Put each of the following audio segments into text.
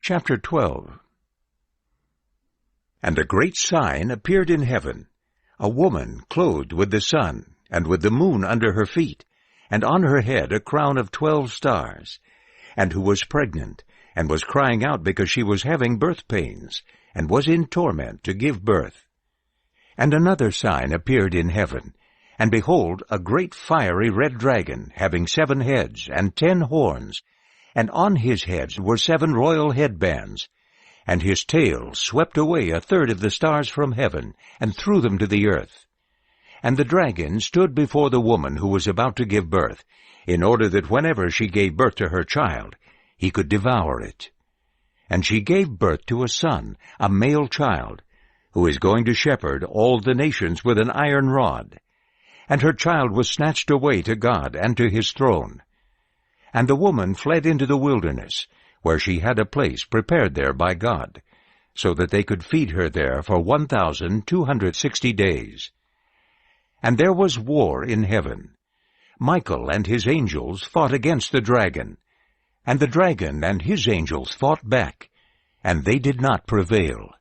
Chapter 12. And a great sign appeared in heaven, a woman clothed with the sun, and with the moon under her feet, and on her head a crown of 12 stars, and who was pregnant, and was crying out because she was having birth pains, and was in torment to give birth. And another sign appeared in heaven, and behold, a great fiery red dragon, having 7 heads and 10 horns, and on his heads were 7 royal headbands, and his tail swept away 1/3 of the stars from heaven, and threw them to the earth. And the dragon stood before the woman who was about to give birth, in order that whenever she gave birth to her child, he could devour it. And she gave birth to a son, a male child, who is going to shepherd all the nations with an iron rod. And her child was snatched away to God and to his throne. And the woman fled into the wilderness, where she had a place prepared there by God, so that they could feed her there for 1,260 days. And there was war in heaven. Michael and his angels fought against the dragon, and the dragon and his angels fought back, and they did not prevail,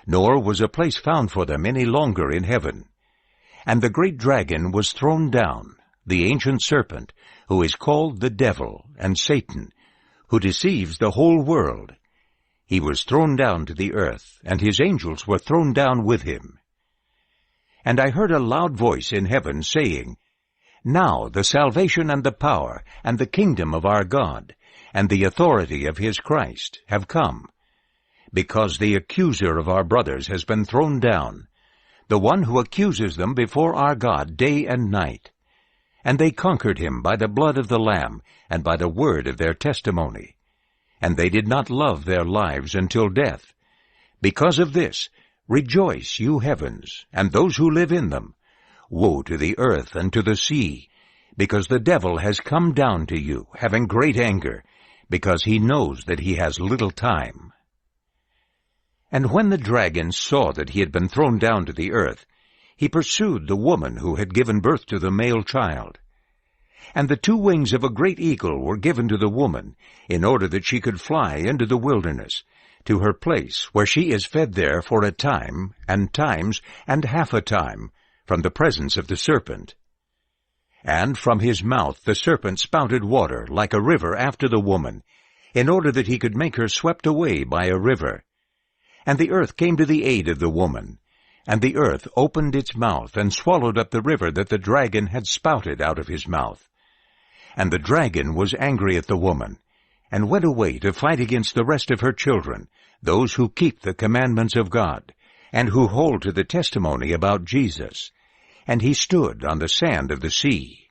nor was a place found for them any longer in heaven. And the great dragon was thrown down, the ancient serpent, who is called the devil and Satan, who deceives the whole world. He was thrown down to the earth, and his angels were thrown down with him. And I heard a loud voice in heaven saying, Now the salvation and the power and the kingdom of our God and the authority of his Christ have come, because the accuser of our brothers has been thrown down, the one who accuses them before our God day and night. And they conquered him by the blood of the Lamb and by the word of their testimony. And they did not love their lives until death. Because of this, rejoice, you heavens, and those who live in them. Woe to the earth and to the sea, because the devil has come down to you, having great anger, because he knows that he has little time. And when the dragon saw that he had been thrown down to the earth, he pursued the woman who had given birth to the male child. And the 2 wings of a great eagle were given to the woman, in order that she could fly into the wilderness, to her place, where she is fed there for a time, and times, and half a time, from the presence of the serpent. And from his mouth the serpent spouted water like a river after the woman, in order that he could make her swept away by a river. And the earth came to the aid of the woman, and the earth opened its mouth and swallowed up the river that the dragon had spouted out of his mouth. And the dragon was angry at the woman, and went away to fight against the rest of her children, those who keep the commandments of God, and who hold to the testimony about Jesus. And he stood on the sand of the sea.